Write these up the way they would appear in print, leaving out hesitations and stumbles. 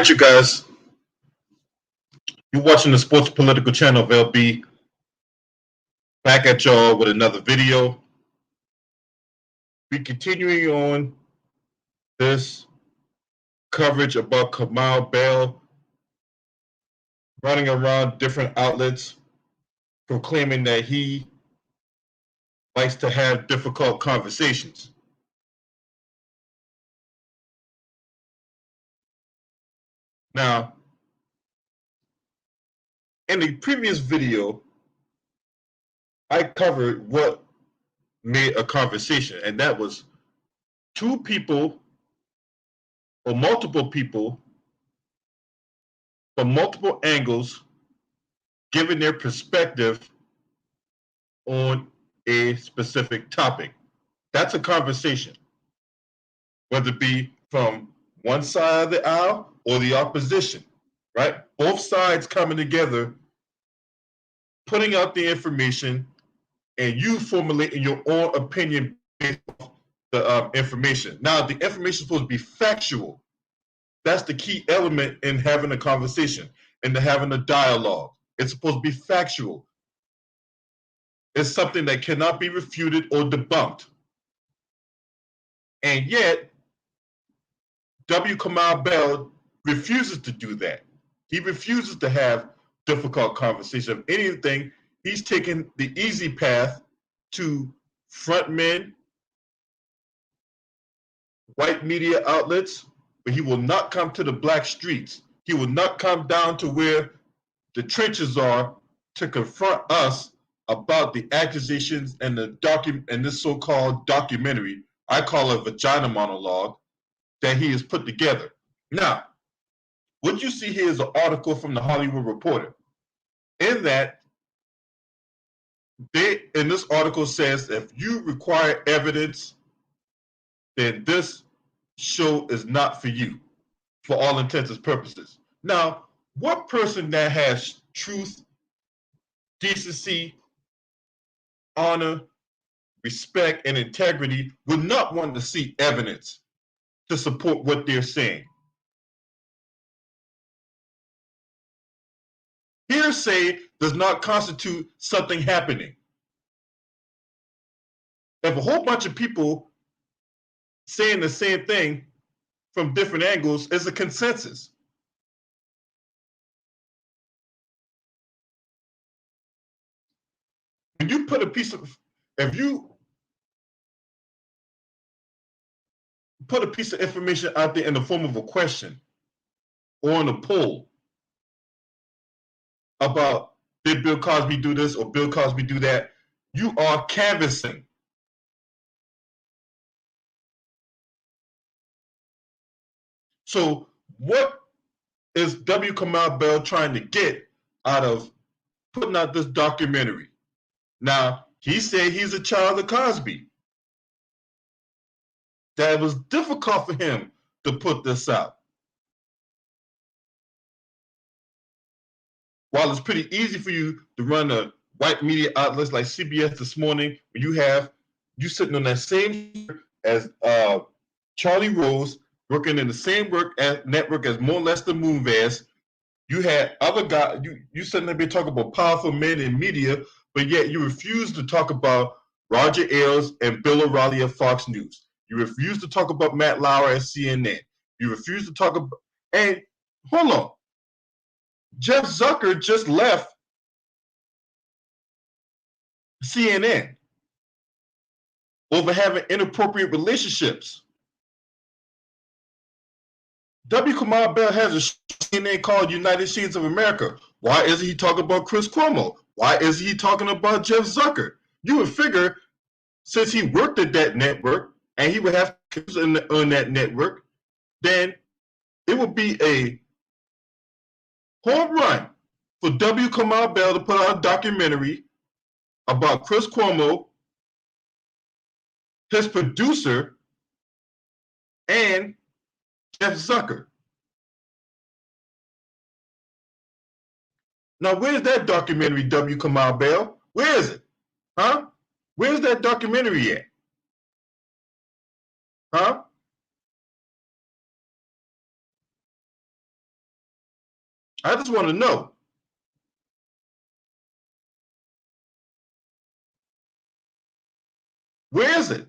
right, you guys. You're watching the Sports Political Channel of LB. Back at y'all with another video. We're continuing on this coverage about Kamau Bell running around different outlets proclaiming that he likes to have difficult conversations. Now, in the previous video, I covered what made a conversation, and that was two people or multiple people from multiple angles giving their perspective on a specific topic. That's a conversation, whether it be from one side of the aisle or the opposition, right? Both sides coming together, putting out the information, and you formulating your own opinion based off the information. Now, the information is supposed to be factual. That's the key element in having a conversation and having a dialogue. It's supposed to be factual. It's something that cannot be refuted or debunked. And yet, Kamau Bell refuses to do that. He refuses to have difficult conversation. If anything, he's taken the easy path to front men, white media outlets, but he will not come to the black streets. He will not come down to where the trenches are to confront us about the accusations and this so-called documentary, I call it vagina monologue, that he has put together. Now, what you see here is an article from the Hollywood Reporter. In that, in this article says if you require evidence, then this show is not for you, for all intents and purposes. Now, what person that has truth, decency, honor, respect, and integrity would not want to see evidence to support what they're saying? Hearsay does not constitute something happening. If a whole bunch of people saying the same thing from different angles, it's a consensus. When you put if you put a piece of information out there in the form of a question or in a poll about did Bill Cosby do this or Bill Cosby do that, you are canvassing. So what is Kamau Bell trying to get out of putting out this documentary? Now, he said he's a child of Cosby. That it was difficult for him to put this out. While it's pretty easy for you to run a white media outlets like CBS this morning, when you sitting on that same as Charlie Rose, working in the same network as more or less the Moonves. You had other guys, you sitting there talking about powerful men in media, but yet you refuse to talk about Roger Ailes and Bill O'Reilly of Fox News. You refuse to talk about Matt Lauer at CNN. You refuse to talk about, and hold on, Jeff Zucker just left CNN over having inappropriate relationships. Kamau Bell has a CNN called United Shades of America. Why isn't he talking about Chris Cuomo? Why isn't he talking about Jeff Zucker? You would figure, since he worked at that network and he would have on that network, then it would be a home run for Kamau Bell to put out a documentary about Chris Cuomo, his producer, and Jeff Zucker. Now, where's that documentary, Kamau Bell? Where is it? Huh? Where's that documentary at? Huh? I just want to know. Where is it?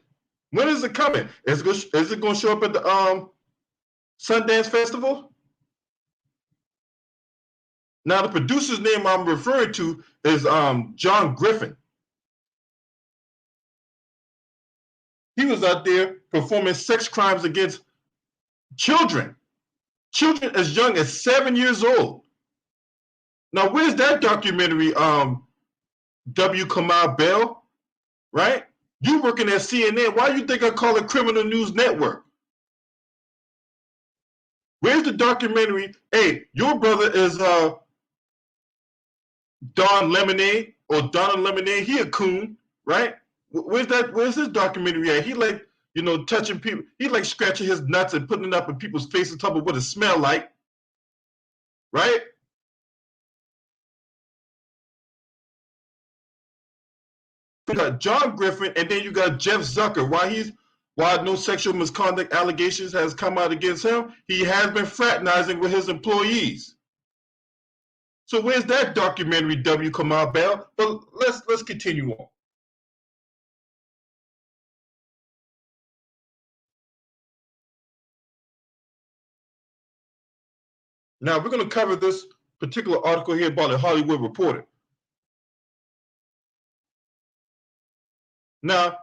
When is it coming? Is it going to show up at the Sundance Festival? Now, the producer's name I'm referring to is John Griffin. He was out there performing sex crimes against children as young as 7 years old. Now, where's that documentary, W. Kamau Bell, right? You working at CNN. Why do you think I call it Criminal News Network? Where's the documentary? Hey, your brother is Don Lemonade or Donna Lemonade. He a coon, right? Where's his documentary at? He like, touching people. He like scratching his nuts and putting it up in people's faces, talking about what it smell like, right? You got John Griffin, and then you got Jeff Zucker. Why no sexual misconduct allegations has come out against him? He has been fraternizing with his employees. So where's that documentary, W. Kamau Bell? But let's continue on. Now we're going to cover this particular article here by the Hollywood Reporter. Now,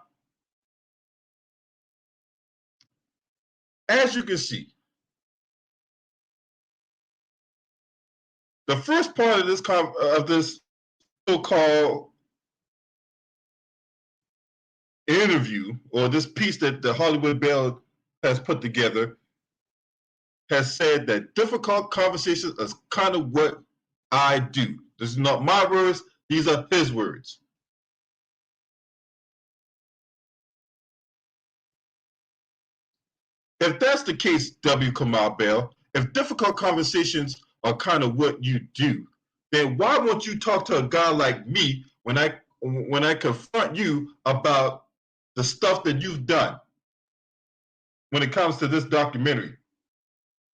as you can see, the first part of this so-called interview, or this piece that the Hollywood Bell has put together, has said that difficult conversations is kind of what I do. This is not my words, these are his words. If that's the case, W. Kamau Bell, if difficult conversations are kind of what you do, then why won't you talk to a guy like me when I confront you about the stuff that you've done when it comes to this documentary?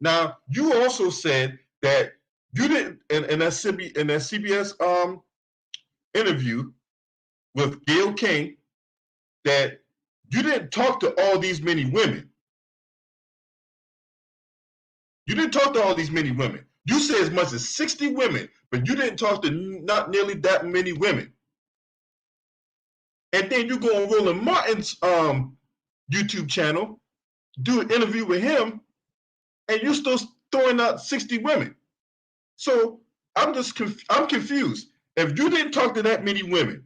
Now, you also said that you didn't in that CBS interview with Gayle King, that you didn't talk to all these many women. You didn't talk to all these many women. You said as much as 60 women, but you didn't talk to not nearly that many women. And then you go on Roland Martin's YouTube channel, do an interview with him, and you're still throwing out 60 women. So I'm confused. If you didn't talk to that many women,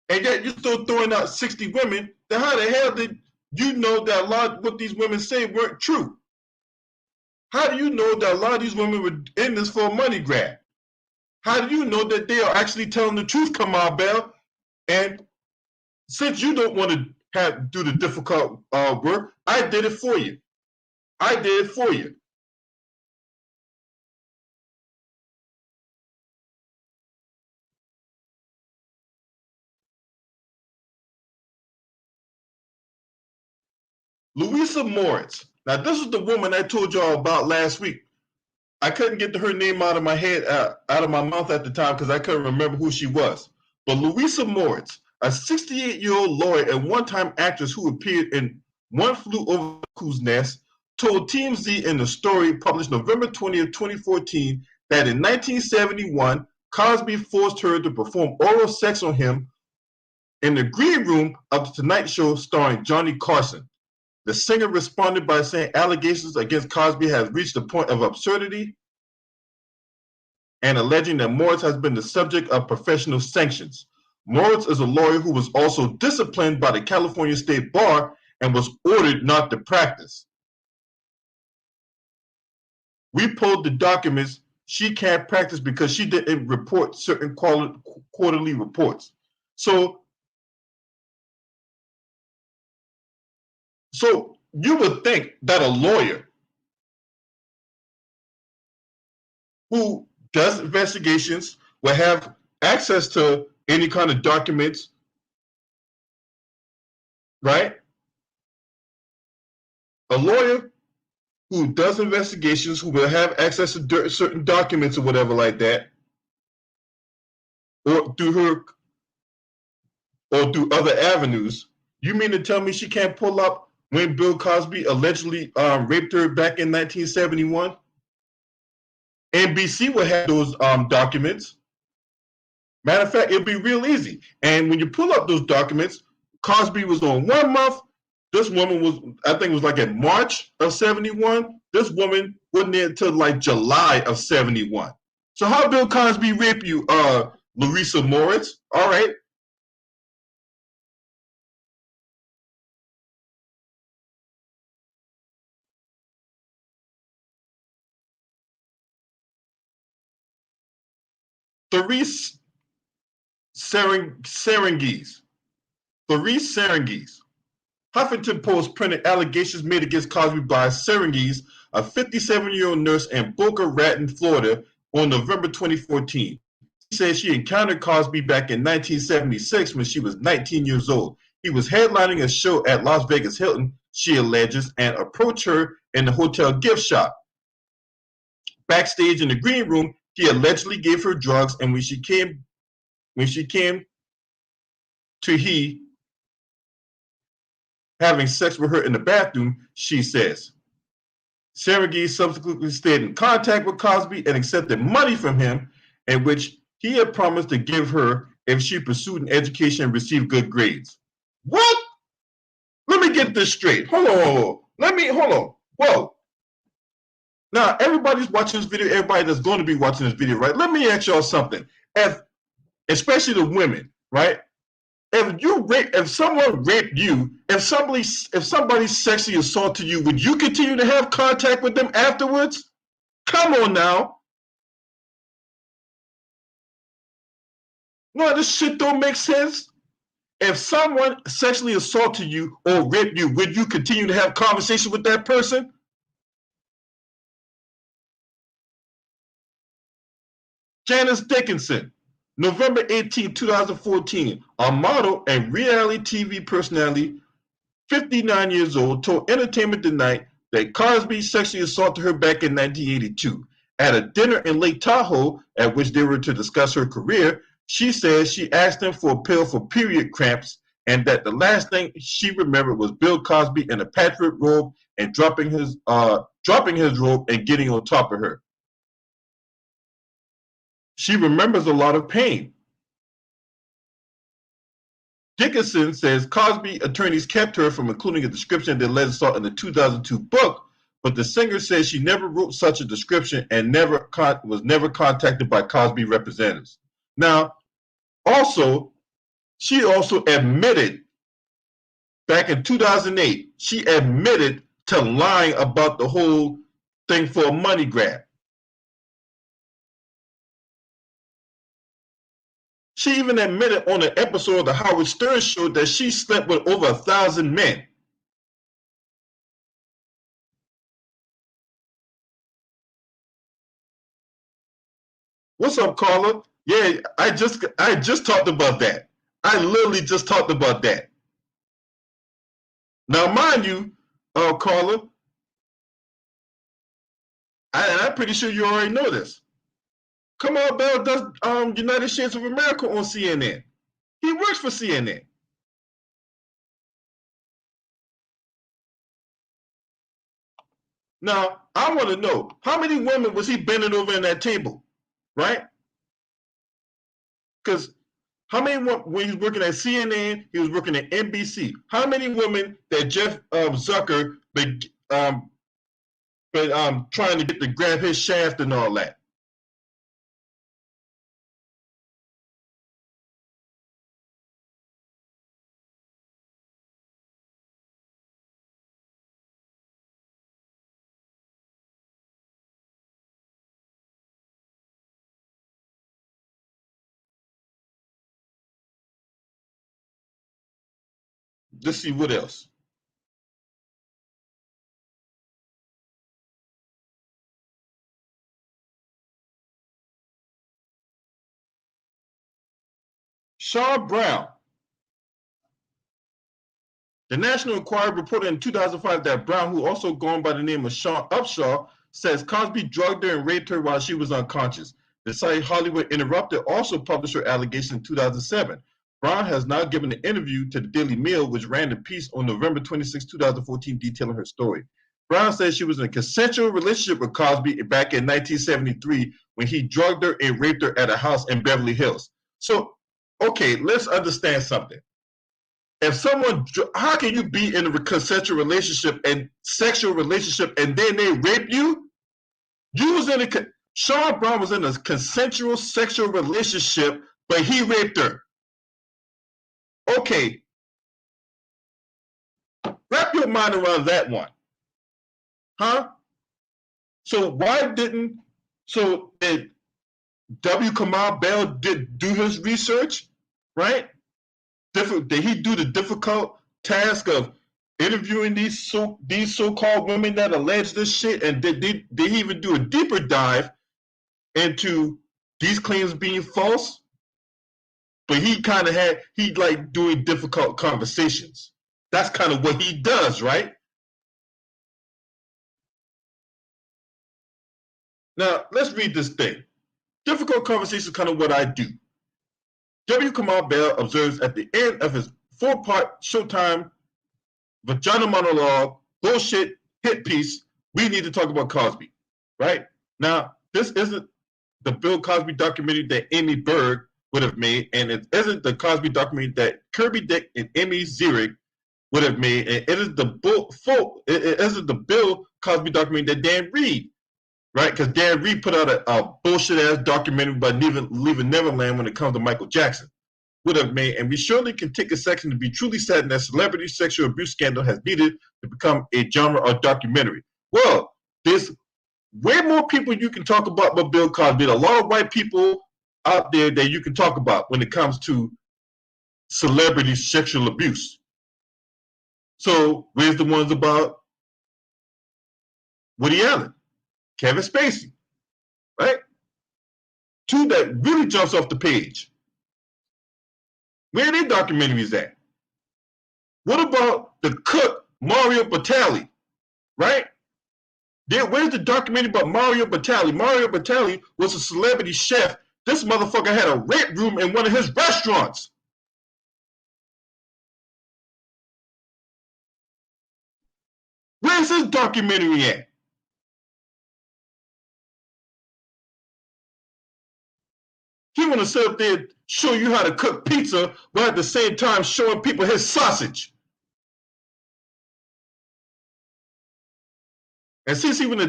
and yet you're still throwing out 60 women, then how the hell did you know that a lot of what these women say weren't true? How do you know that a lot of these women were in this for a money grab? How do you know that they are actually telling the truth, Kamau Bell? And since you don't want to do the difficult work, I did it for you. I did it for you. Louisa Moritz. Now, this is the woman I told y'all about last week. I couldn't get her name out of my head, out of my mouth at the time, because I couldn't remember who she was. But Louisa Moritz, a 68-year-old lawyer and one-time actress who appeared in One Flew Over the Cuckoo's Nest, told TMZ in the story published November 20th, 2014, that in 1971, Cosby forced her to perform oral sex on him in the green room of the Tonight Show starring Johnny Carson. The singer responded by saying allegations against Cosby have reached a point of absurdity and alleging that Moritz has been the subject of professional sanctions. Moritz is a lawyer who was also disciplined by the California State Bar and was ordered not to practice. We pulled the documents. She can't practice because she didn't report certain quarterly reports. So you would think that a lawyer who does investigations will have access to any kind of documents, right? A lawyer who does investigations, who will have access to certain documents or whatever like that, or through her or through other avenues, you mean to tell me she can't pull up when Bill Cosby allegedly raped her back in 1971? NBC will have those documents. Matter of fact, it'll be real easy. And when you pull up those documents, Cosby was on 1 month. This woman was, I think it was like in March of 71. This woman wasn't there until like July of 71. So how Bill Cosby rape you, Larissa Moritz? All right. Therese Serengis. Therese Serengis. Huffington Post printed allegations made against Cosby by Serengis, a 57-year-old nurse in Boca Raton, Florida, on November 2014. She said she encountered Cosby back in 1976 when she was 19 years old. He was headlining a show at Las Vegas Hilton, she alleges, and approached her in the hotel gift shop. Backstage in the green room, he allegedly gave her drugs, and when she came to he having sex with her in the bathroom, she says. Sergei subsequently stayed in contact with Cosby and accepted money from him, in which he had promised to give her if she pursued an education and received good grades. What? Let me get this straight. Hold on. Hold on. Whoa. Now, everybody's watching this video, everybody that's going to be watching this video, right? Let me ask y'all something. Especially the women, right? If someone raped you, if somebody sexually assaulted you, would you continue to have contact with them afterwards? Come on now. No, this shit don't make sense. If someone sexually assaulted you or raped you, would you continue to have conversation with that person? Janice Dickinson, November 18, 2014, a model and reality TV personality, 59 years old, told Entertainment Tonight that Cosby sexually assaulted her back in 1982. At a dinner in Lake Tahoe, at which they were to discuss her career, she says she asked him for a pill for period cramps and that the last thing she remembered was Bill Cosby in a patchwork robe and dropping his robe and getting on top of her. She remembers a lot of pain. Dickinson says Cosby attorneys kept her from including a description of the alleged assault in the 2002 book, but the singer says she never wrote such a description and was never contacted by Cosby representatives. Now, she also admitted back in 2008, she admitted to lying about the whole thing for a money grab. She even admitted on an episode of the Howard Stern show that she slept with over 1,000 men. What's up, Carla? Yeah, I just talked about that. I literally just talked about that. Now, mind you, Carla, I'm pretty sure you already know this. Kamau Bell does United States of America on CNN. He works for CNN. Now, I want to know how many women was he bending over in that table, right? Because how many when he was working at CNN, he was working at NBC. How many women that Jeff Zucker been trying to get to grab his shaft and all that? Let's see what else. Sean Brown. The National Enquirer reported in 2005 that Brown, who also gone by the name of Sean Upshaw, says Cosby drugged her and raped her while she was unconscious. The site Hollywood Interrupted also published her allegation in 2007. Brown has now given an interview to the Daily Mail, which ran the piece on November 26, 2014, detailing her story. Brown says she was in a consensual relationship with Cosby back in 1973 when he drugged her and raped her at a house in Beverly Hills. So, okay, let's understand something. If someone, how can you be in a consensual relationship and sexual relationship and then they rape you? You was in a, Sean Brown was in a consensual sexual relationship, but he raped her. Okay, wrap your mind around that one. Huh? So why did W. Kamau Bell did do his research, right? Did he do the difficult task of interviewing these so-called women that allege this shit? And did he even do a deeper dive into these claims being false? But he like doing difficult conversations. That's kind of what he does, right? Now, let's read this thing. Difficult conversation is kind of what I do. W. Kamau Bell observes at the end of his 4-part Showtime vagina monologue, bullshit hit piece, we need to talk about Cosby, right? Now, this isn't the Bill Cosby documentary that Amy Berg would have made, and it isn't the Cosby documentary that Kirby Dick and Amy Ziering would have made, and it isn't the Bill Cosby documentary that Dan Reed, right? Because Dan Reed put out a bullshit-ass documentary about Leaving Neverland when it comes to Michael Jackson would have made, and we surely can take a section to be truly saddened that celebrity sexual abuse scandal has needed to become a genre or documentary. Well, there's way more people you can talk about but Bill Cosby. A lot of white people out there that you can talk about when it comes to celebrity sexual abuse. So where's the ones about Woody Allen, Kevin Spacey, right? Two that really jumps off the page. Where are their documentaries at? What about the cook, Mario Batali, right? Where's the documentary about Mario Batali? Mario Batali was a celebrity chef. This motherfucker had a rape room in one of his restaurants. Where's his documentary at? He want to sit up there and show you how to cook pizza, but at the same time showing people his sausage. And since he's an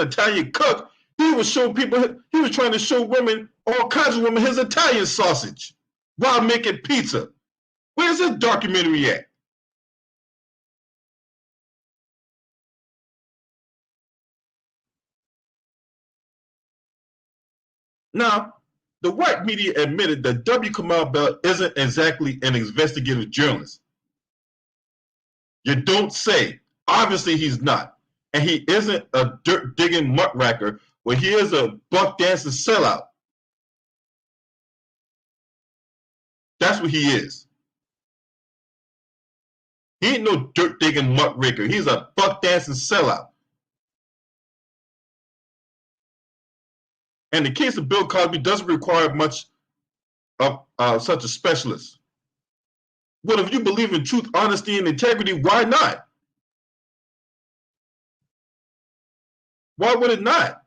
Italian cook, he was showing people. He was trying to show women, all kinds of women, his Italian sausage while making pizza. Where's his documentary at? Now, the white media admitted that W. Kamau Bell isn't exactly an investigative journalist. You don't say. Obviously, he's not. And he isn't a dirt-digging muckraker, but he is a buck-dancing sellout. That's what he is. He ain't no dirt-digging muckraker. He's a buck-dancing sellout. And the case of Bill Cosby doesn't require much of such a specialist. Well, if you believe in truth, honesty, and integrity, why not? Why would it not?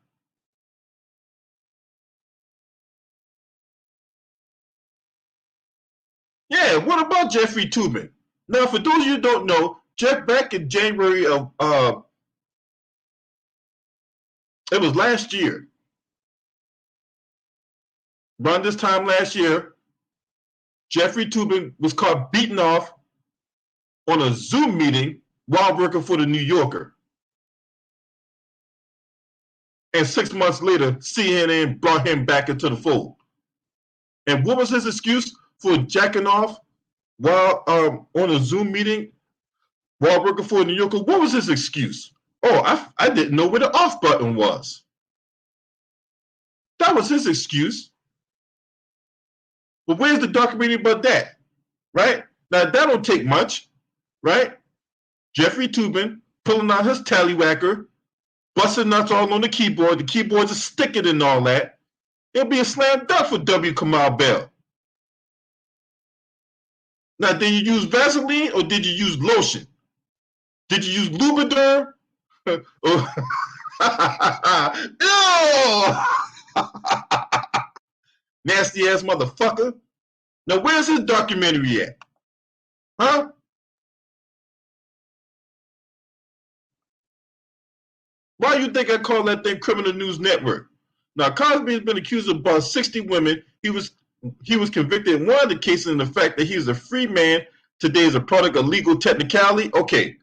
Yeah, what about Jeffrey Tubin? Now, for those of you who don't know, back in January of, it was last year, around this time last year, Jeffrey Tubin was caught beaten off on a Zoom meeting while working for the New Yorker. And 6 months later, CNN brought him back into the fold. And what was his excuse for jacking off while on a Zoom meeting while working for the New Yorker? What was his excuse? Oh, I didn't know where the off button was. That was his excuse. But where's the documentary about that? Right? Now that don't take much, right? Jeffrey Toobin pulling out his tallywhacker, busting nuts all on the keyboard. The keyboards are sticking and all that. It'll be a slam dunk for W. Kamau Bell. Now, did you use Vaseline or did you use lotion? Did you use Lubriderm? Nasty ass motherfucker. Now, where's his documentary at? Huh? Why do you think I call that thing Criminal News Network? Now, Cosby has been accused of about 60 women. He was convicted in one of the cases in the fact that he is a free man. Today is a product of legal technicality. Okay,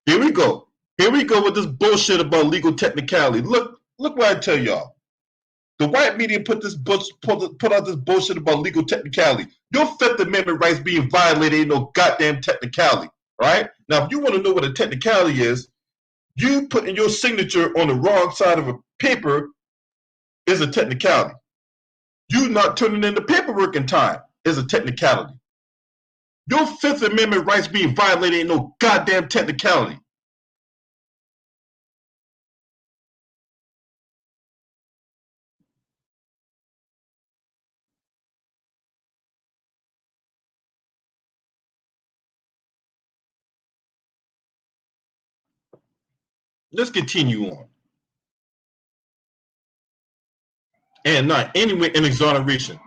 here we go. Here we go with this bullshit about legal technicality. Look what I tell y'all. The white media put out this bullshit about legal technicality. Your Fifth Amendment rights being violated ain't no goddamn technicality. Right? Now, if you want to know what a technicality is, you putting your signature on the wrong side of a paper is a technicality. You not turning in the paperwork in time is a technicality. Your Fifth Amendment rights being violated ain't no goddamn technicality. Let's continue on. And not anyway in exoneration.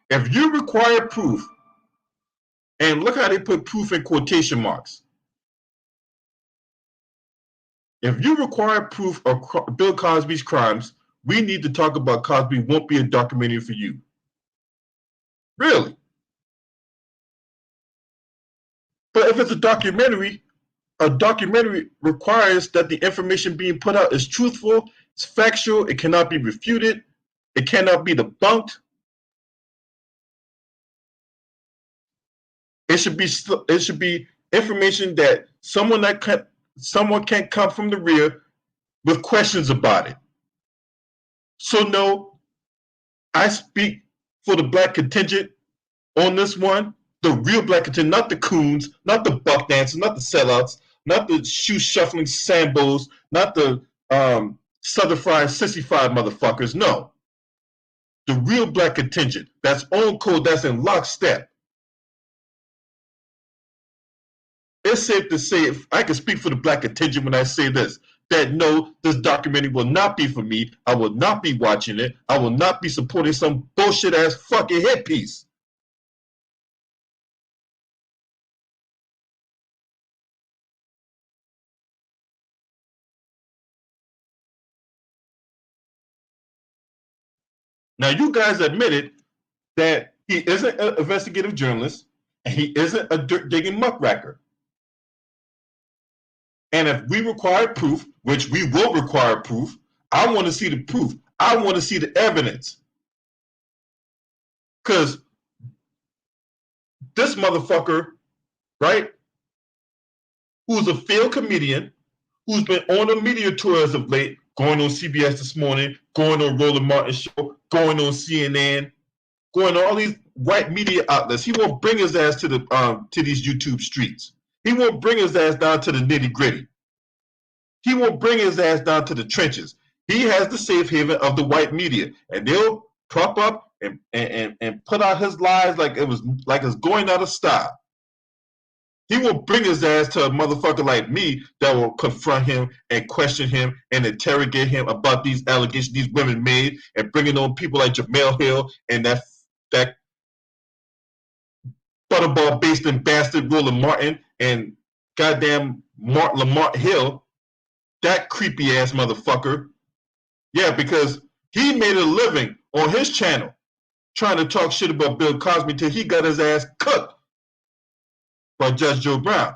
If you require proof, and look how they put proof in quotation marks. If you require proof of Bill Cosby's crimes, we need to talk about Cosby won't be a documentary for you. Really? But if it's a documentary requires that the information being put out is truthful, it's factual, it cannot be refuted, it cannot be debunked. It should be information that someone can't come from the rear with questions about it. So no, I speak for the black contingent on this one, the real black contingent, not the coons, not the buck dancers, not the sellouts, not the shoe shuffling sambos, not the southern fried sissy fried motherfuckers. No, the real black contingent that's on code, that's in lockstep. It's safe to say, if I can speak for the black contingent when I say this, that no, this documentary will not be for me. I will not be watching it. I will not be supporting some bullshit ass fucking hit piece. Now, you guys admitted that he isn't an investigative journalist and he isn't a dirt digging muckracker. And if we require proof, which we will require proof, I want to see the proof. I want to see the evidence. Because this motherfucker, right, who's a failed comedian, who's been on a media tour as of late, going on CBS This Morning, going on Roland Martin's show, going on CNN, going on all these white media outlets. He won't bring his ass to these YouTube streets. He won't bring his ass down to the nitty gritty. He won't bring his ass down to the trenches. He has the safe haven of the white media, and they'll prop up and put out his lies like it's going out of style. He will bring his ass to a motherfucker like me that will confront him and question him and interrogate him about these allegations these women made, and bringing on people like Jamel Hill and that butterball basting bastard Roland Martin and goddamn Lamont Hill, that creepy ass motherfucker. Yeah, because he made a living on his channel trying to talk shit about Bill Cosby till he got his ass cooked by Judge Joe Brown.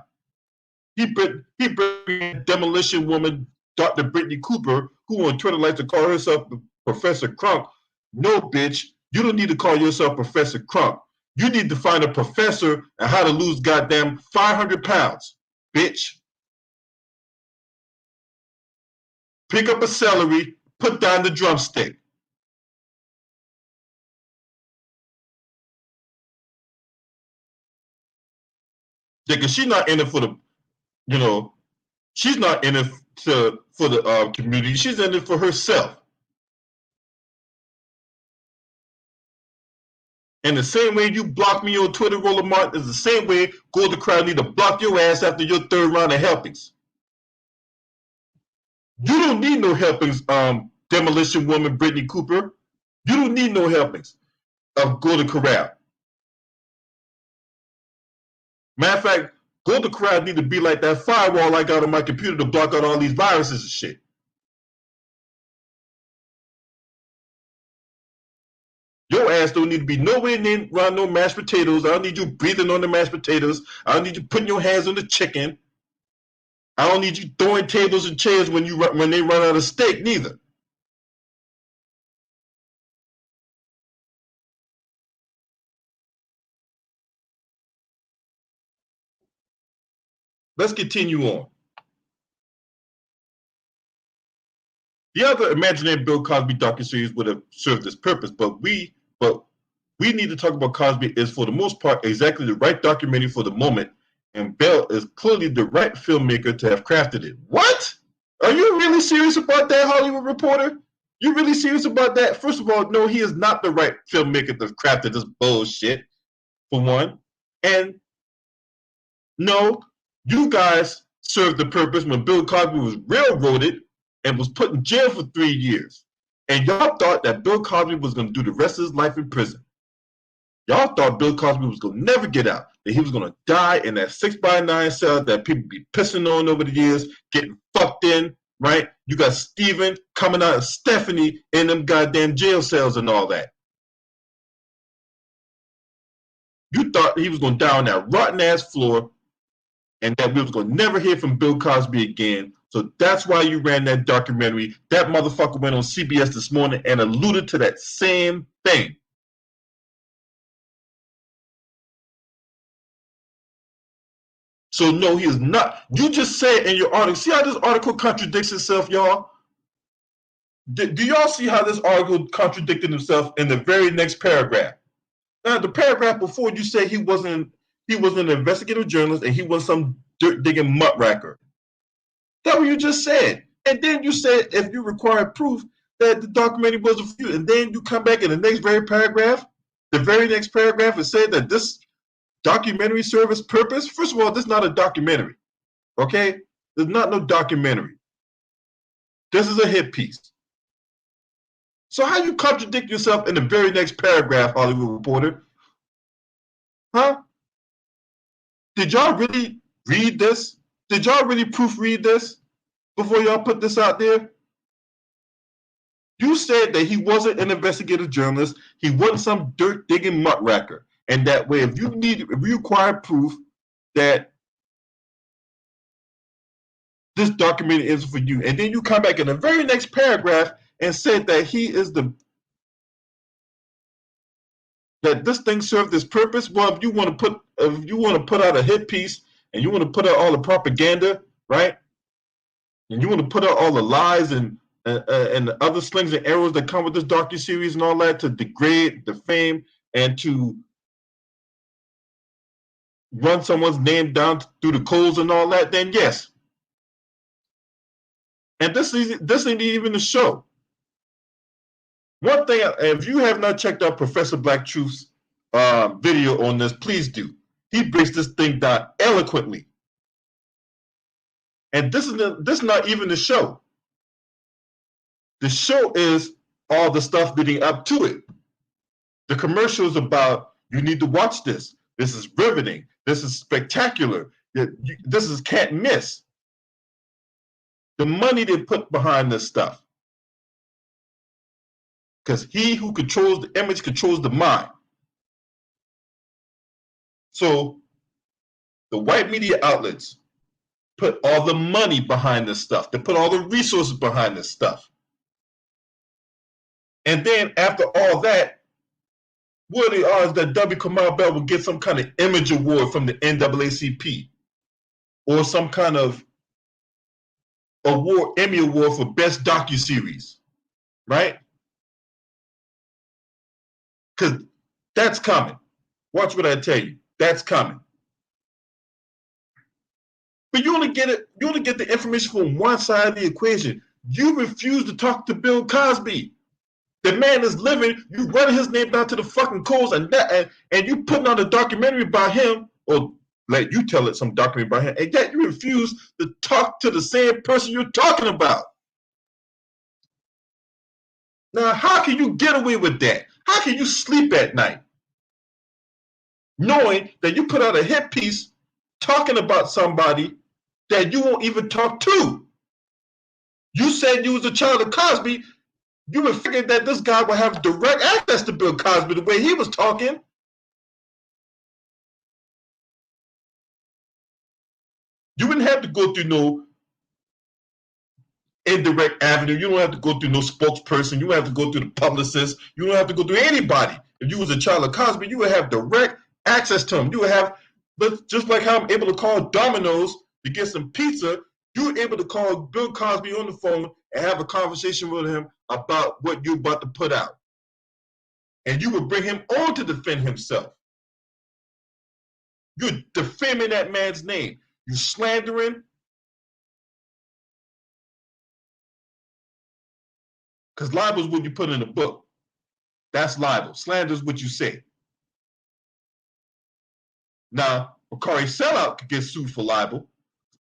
He brought demolition woman, Dr. Brittany Cooper, who on Twitter likes to call herself Professor Crunk. No, bitch, you don't need to call yourself Professor Crunk. You need to find a professor on how to lose goddamn 500 pounds, bitch. Pick up a celery, put down the drumstick. Because she's not in it for the, you know, she's not in it for the community. She's in it for herself. And the same way you block me on Twitter, Roller Martin, is the same way Golden Crowd need to block your ass after your third round of helpings. You don't need no helpings, Demolition Woman Brittany Cooper. You don't need no helpings of Golden Corral. Matter of fact, Golden Corral need to be like that firewall I got on my computer to block out all these viruses and shit. Your ass don't need to be nowhere near around no mashed potatoes. I don't need you breathing on the mashed potatoes. I don't need you putting your hands on the chicken. I don't need you throwing tables and chairs when they run out of steak neither. Let's continue on. The other imaginary Bill Cosby docuseries would have served this purpose, but we need to talk about Cosby is for the most part exactly the right documentary for the moment, and Bell is clearly the right filmmaker to have crafted it. What? Are you really serious about that, Hollywood Reporter? You really serious about that? First of all, no, he is not the right filmmaker to have crafted this bullshit, for one. And no, you guys served the purpose when Bill Cosby was railroaded and was put in jail for 3 years. And y'all thought that Bill Cosby was going to do the rest of his life in prison. Y'all thought Bill Cosby was going to never get out, that he was going to die in that 6x9 cell that people be pissing on over the years, getting fucked in, right? You got Steven coming out of Stephanie in them goddamn jail cells and all that. You thought he was going to die on that rotten ass floor and that we was going to never hear from Bill Cosby again. So that's why you ran that documentary. That motherfucker went on CBS this morning and alluded to that same thing. So no, he is not. You just said in your article, see how this article contradicts itself, y'all? Do y'all see how this article contradicted himself in the very next paragraph? Now, the paragraph before you said he wasn't an investigative journalist and he was some dirt digging muckraker. That's what you just said. And then you said if you require proof that the documentary wasn't for you, and then you come back in the very next paragraph, and say that this documentary served its purpose. First of all, this is not a documentary. Okay? There's not no documentary. This is a hit piece. So how you contradict yourself in the very next paragraph, Hollywood Reporter? Huh? Did y'all really read this? Did y'all really proofread this before y'all put this out there? You said that he wasn't an investigative journalist. He wasn't some dirt digging muckraker. And that way, if you require proof that this documentary is for you, and then you come back in the very next paragraph and said that that this thing served its purpose. Well, if you want to put out a hit piece and you want to put out all the propaganda, right? And you want to put out all the lies and the other slings and arrows that come with this docuseries and all that to degrade the fame and to run someone's name down through the coals and all that, then yes. And this ain't even the show. One thing, if you have not checked out Professor Black Truth's video on this, please do. He breaks this thing down eloquently. And this is not even the show. The show is all the stuff leading up to it. The commercial is about, you need to watch this. This is riveting. This is spectacular. This is can't miss. The money they put behind this stuff. Because he who controls the image controls the mind. So the white media outlets put all the money behind this stuff. They put all the resources behind this stuff. And then after all that, what are the odds that W. Kamau Bell will get some kind of image award from the NAACP or some kind of award, Emmy award for best docuseries, right? Because that's coming. Watch what I tell you. That's coming. But you only get it. You only get the information from one side of the equation. You refuse to talk to Bill Cosby. The man is living. You running his name down to the fucking coals, and you putting on a documentary about him, or let you tell it some documentary about him, and yet you refuse to talk to the same person you're talking about. Now, how can you get away with that? How can you sleep at night knowing that you put out a hit piece talking about somebody that you won't even talk to? You said you was a child of Cosby. You would figure that this guy would have direct access to Bill Cosby the way he was talking. You wouldn't have to go through no indirect avenue. You don't have to go through no spokesperson. You don't have to go through the publicist. You don't have to go through anybody. If you was a child of Cosby, you would have direct access to him. You would have, but just like how I'm able to call Domino's to get some pizza, you were able to call Bill Cosby on the phone and have a conversation with him about what you're about to put out. And you would bring him on to defend himself. You're defaming that man's name. You're slandering. Because libel is what you put in a book. That's libel. Slander is what you say. Now, Bakari Sellout could get sued for libel.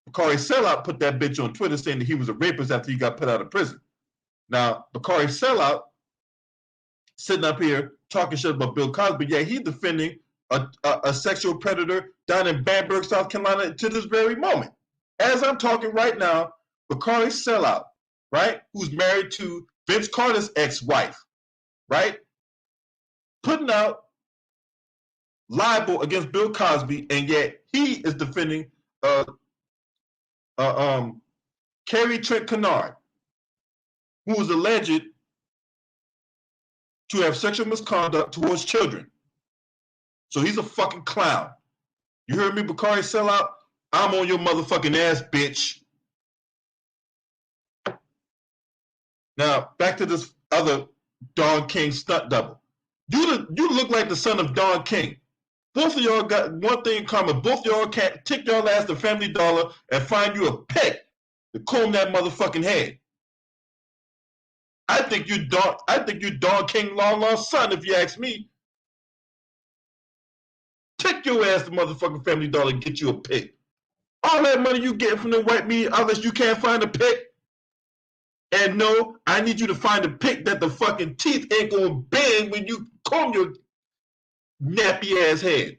Bakari Sellout put that bitch on Twitter saying that he was a rapist after he got put out of prison. Now, Bakari Sellout sitting up here talking shit about Bill Cosby, yeah, he's defending a sexual predator down in Bamberg, South Carolina to this very moment. As I'm talking right now, Bakari Sellout, right, who's married to Vince Carter's ex-wife, right, putting out libel against Bill Cosby, and yet he is defending Carrie Trent Kennard, who is alleged to have sexual misconduct towards children. So he's a fucking clown. You heard me, Bakari Sellout? I'm on your motherfucking ass, bitch. Now, back to this other Don King stunt double. You look like the son of Don King. Both of y'all got one thing in common. Both of y'all can't take y'all ass to Family Dollar and find you a pet to comb that motherfucking head. I think you Don King long lost son, if you ask me. Take your ass to motherfucking Family Dollar and get you a pick. All that money you get from the white meat, unless you can't find a pick. And no, I need you to find a pick that the fucking teeth ain't gonna bang when you comb your nappy ass head.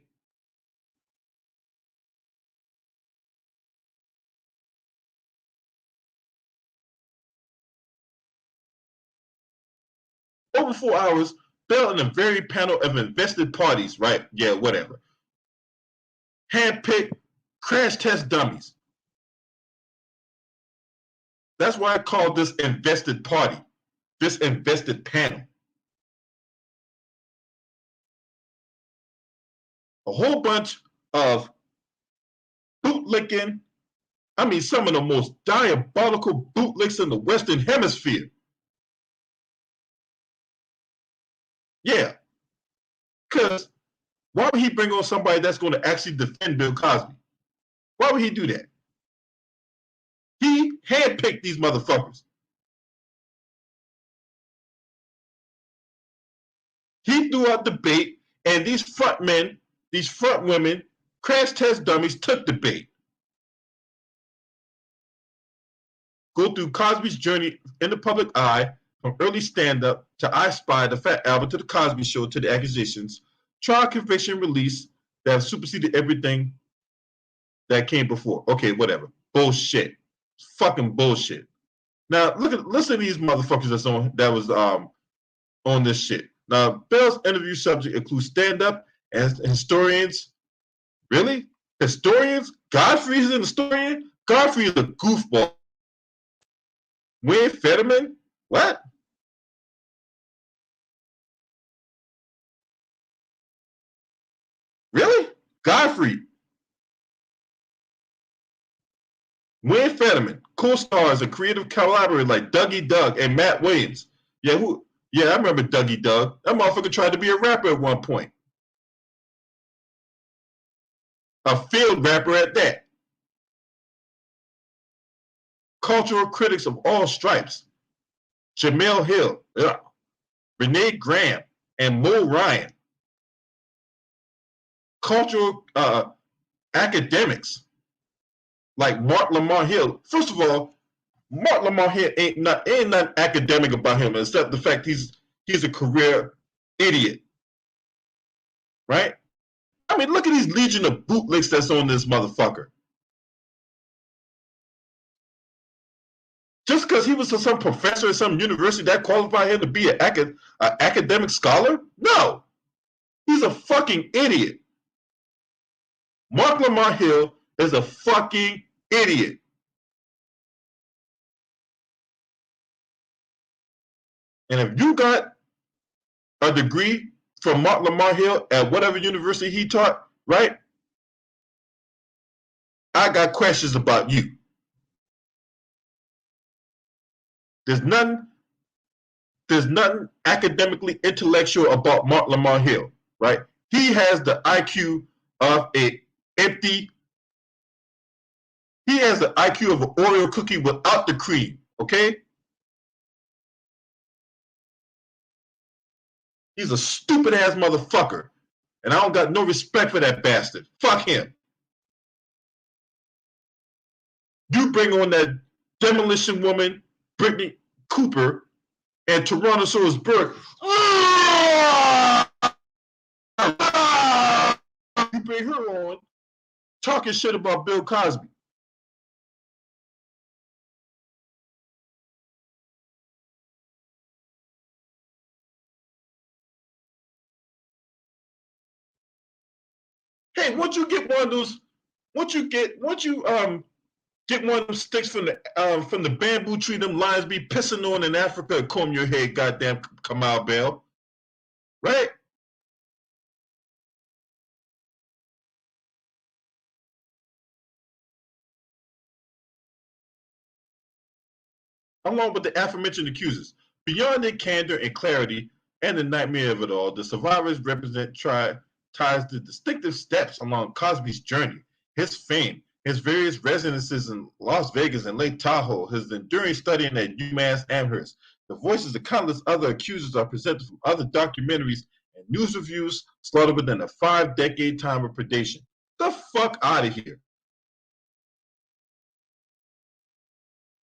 Over 4 hours, Bell and a very panel of invested parties, right? Yeah, whatever. Handpicked crash test dummies. That's why I call this invested party, this invested panel. A whole bunch of bootlicking, I mean, some of the most diabolical bootlicks in the Western Hemisphere. Yeah, because why would he bring on somebody that's going to actually defend Bill Cosby? Why would he do that? He handpicked these motherfuckers. He threw out the bait, and these front men, these front women, crash test dummies took the bait. Go through Cosby's journey in the public eye, from early stand-up to I Spy, the Fat Albert, to the Cosby Show, to the accusations, trial, conviction, release that have superseded everything that came before. Okay, whatever. Bullshit. Fucking bullshit. Now listen to these motherfuckers that was on this shit. Now, Bell's interview subject includes stand-up and historians. Really? Historians? Godfrey's an historian? Godfrey is a goofball. Wayne Fetterman? What? Really? Godfrey. Wayne Fetterman, co-stars and creative collaborators like Dougie Doug and Matt Williams. Yeah, I remember Dougie Doug. That motherfucker tried to be a rapper at one point. A field rapper at that. cultural critics of all stripes, Jamel Hill, Renee Graham, and Mo Ryan, cultural academics like Mark Lamar Hill. First of all, Mark Lamar Hill ain't nothing academic about him except the fact he's a career idiot, right? I mean, look at these legion of bootlicks that's on this motherfucker. Just because he was some professor at some university, that qualified him to be an academic scholar? No. He's a fucking idiot. Mark Lamar Hill is a fucking idiot. And if you got a degree from Mark Lamar Hill at whatever university he taught, right? I got questions about you. There's nothing academically intellectual about Mark Lamar Hill, right? He has the IQ of an Oreo cookie without the cream, okay? He's a stupid ass motherfucker. And I don't got no respect for that bastard. Fuck him. You bring on that demolition woman, Brittany Cooper, and Tyrannosaurus Burke. You bring her on, talking shit about Bill Cosby. Hey, once you get one of those, once you get one of them sticks from the bamboo tree them lions be pissing on in Africa, comb your head, goddamn Kamau Bell. Right? Along with the aforementioned accusers. Beyond their candor and clarity and the nightmare of it all, the survivors ties the distinctive steps along Cosby's journey, his fame, his various residences in Las Vegas and Lake Tahoe, his enduring studying at UMass Amherst. The voices of countless other accusers are presented from other documentaries and news reviews slaughtered within a 5-decade time of predation. The fuck out of here.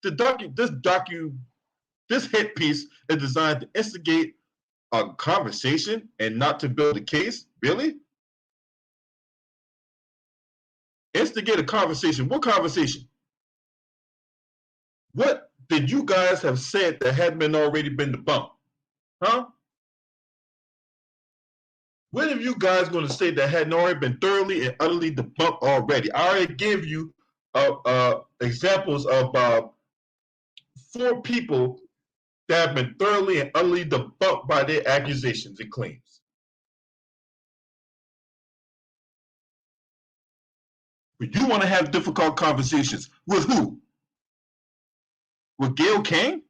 This hit piece is designed to instigate a conversation and not to build a case? Really? Instigate a conversation. What conversation? What did you guys have said that hadn't already been debunked? Huh? What have you guys going to say that hadn't already been thoroughly and utterly debunked already? I already gave you examples of 4 people that have been thoroughly and utterly debunked by their accusations and claims. But you want to have difficult conversations. With who? With Gail King?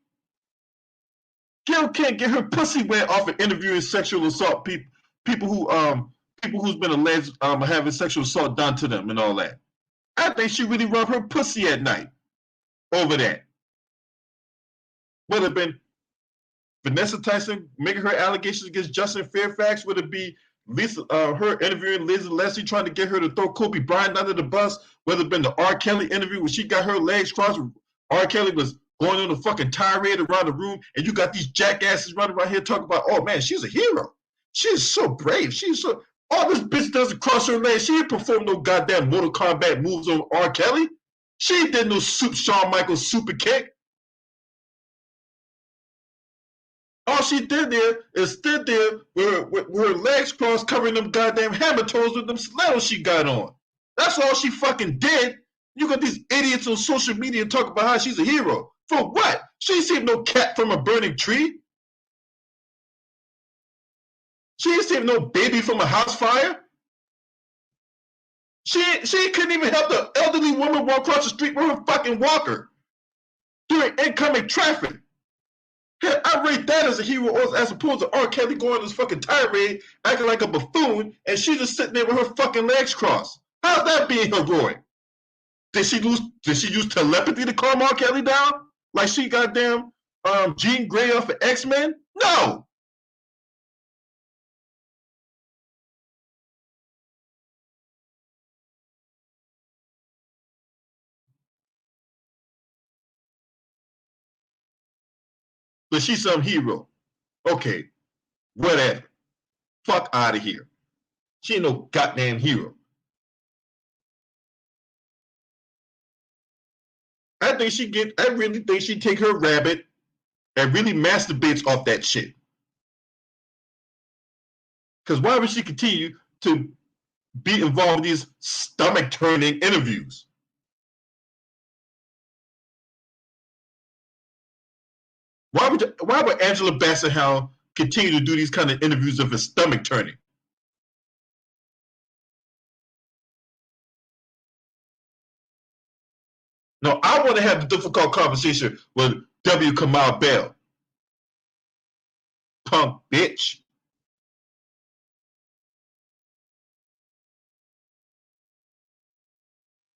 Gail can't get her pussy wet off of interviewing sexual assault people who's been alleged having sexual assault done to them and all that. I think she really rubbed her pussy at night over that. Would it have been Vanessa Tyson making her allegations against Justin Fairfax? Would it be her interviewing Liz Leslie trying to get her to throw Kobe Bryant under the bus? Would it have been the R. Kelly interview where she got her legs crossed? R. Kelly was going on a fucking tirade around the room, and you got these jackasses running around here talking about, oh man, she's a hero. She's so brave. She's so. All this bitch doesn't cross her legs. She didn't perform no goddamn Mortal Kombat moves on R. Kelly. She did no Shawn Michaels super kick. All she did there is stood there with her legs crossed, covering them goddamn hammer toes with them stilettos she got on. That's all she fucking did. You got these idiots on social media talking about how she's a hero. For what? She ain't saved no cat from a burning tree. She ain't saved no baby from a house fire. She couldn't even help the elderly woman walk across the street with her fucking walker during incoming traffic. Hell, I rate that as a hero as opposed to R. Kelly going on this fucking tirade, acting like a buffoon, and she just sitting there with her fucking legs crossed. How's that being heroic? Did she use telepathy to calm R. Kelly down? Like she goddamn Jean Grey off of X-Men? No. But she's some hero. Okay, whatever. Fuck out of here. She ain't no goddamn hero. I really think she take her rabbit and really masturbates off that shit. Because why would she continue to be involved in these stomach turning interviews? Why would Angela Bassett Howe continue to do these kind of interviews if it's stomach turning? No, I want to have the difficult conversation with W. Kamau Bell. Punk bitch.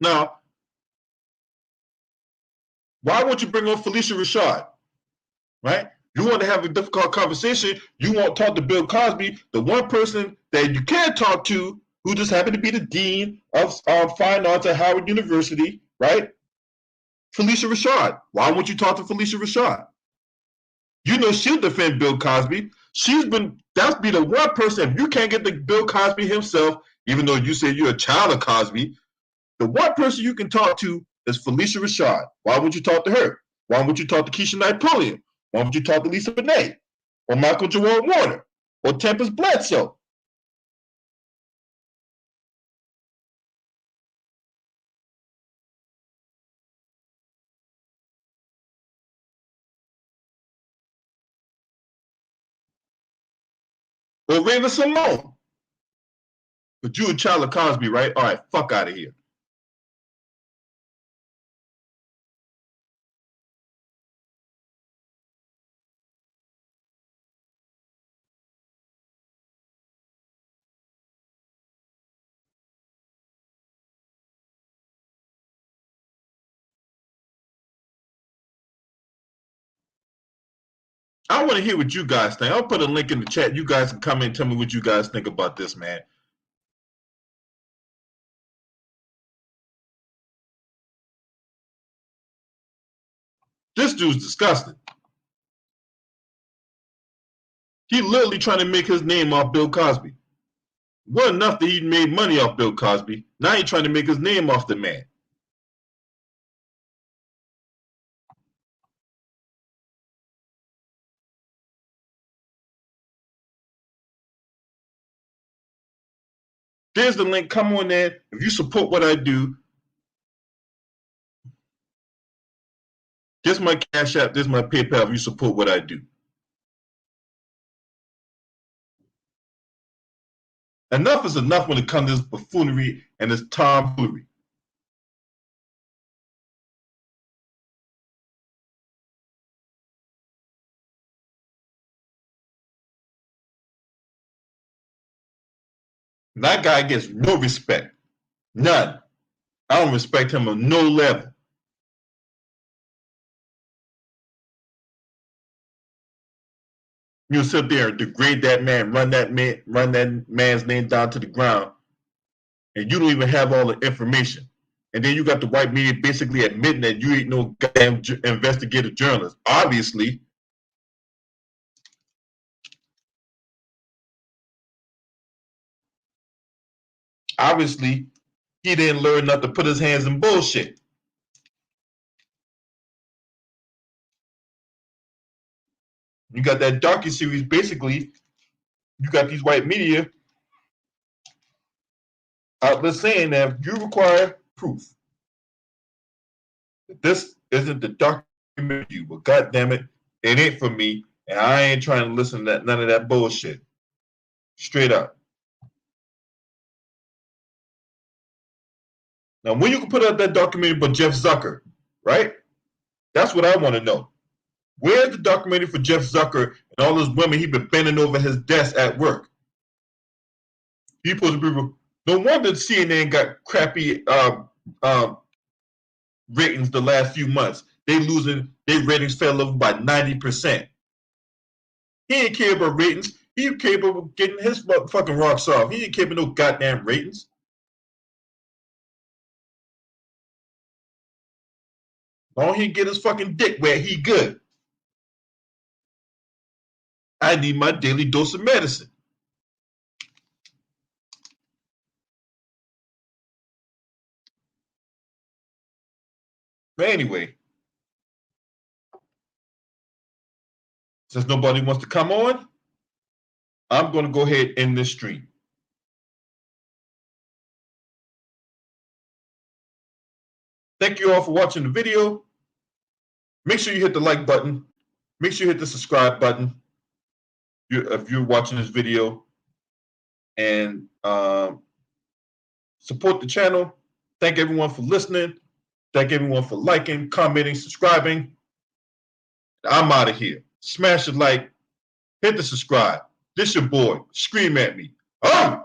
Now, why won't you bring on Felicia Rashad? Right? You want to have a difficult conversation. You won't talk to Bill Cosby, the one person that you can talk to who just happened to be the dean of fine arts at Howard University, right? Felicia Rashad. Why won't you talk to Felicia Rashad? You know she'll defend Bill Cosby. That's be the one person, if you can't get the Bill Cosby himself, even though you say you're a child of Cosby, the one person you can talk to is Felicia Rashad. Why would you talk to her? Why would you talk to Keisha Knight Pulliam? Why would you talk to Lisa Bonet? Or Michael Jerome Warner? Or Tempest Bledsoe? Or Raven Simone? But you a child of Cosby, right? All right, fuck out of here. I want to hear what you guys think. I'll put a link in the chat. You guys can come in and tell me what you guys think about this, man. This dude's disgusting. He literally trying to make his name off Bill Cosby. Wasn't enough that he made money off Bill Cosby. Now he's trying to make his name off the man. There's the link. Come on there. If you support what I do, there's my Cash App. There's my PayPal. If you support what I do. Enough is enough when it comes to this buffoonery and this tomfoolery. That guy gets no respect. None. I don't respect him on no level. You sit there and degrade that man, run that man's name down to the ground, and you don't even have all the information. And then you got the white media basically admitting that you ain't no goddamn investigative journalist. Obviously, he didn't learn not to put his hands in bullshit. You got that docu-series. Basically, you got these white media outlets saying that you require proof. This isn't the documentary you, but goddamn it, it ain't for me, and I ain't trying to listen to none of that bullshit. Straight up. Now, when you can put out that documentary about Jeff Zucker, right? That's what I want to know. Where's the documentary for Jeff Zucker and all those women he been bending over his desk at work? He supposed to be. No wonder CNN got crappy ratings the last few months. Their ratings fell over by 90%. He ain't care about ratings. He ain't capable of getting his fucking rocks off. He ain't capable of no goddamn ratings. Long he get his fucking dick wet, he good. I need my daily dose of medicine. But anyway, since nobody wants to come on, I'm going to go ahead and end this stream. Thank you all for watching the video. Make sure you hit the like button. Make sure you hit the subscribe button if you're watching this video. And support the channel. Thank everyone for listening. Thank everyone for liking, commenting, subscribing. I'm out of here. Smash the like. Hit the subscribe. This your boy. Scream at me. Oh!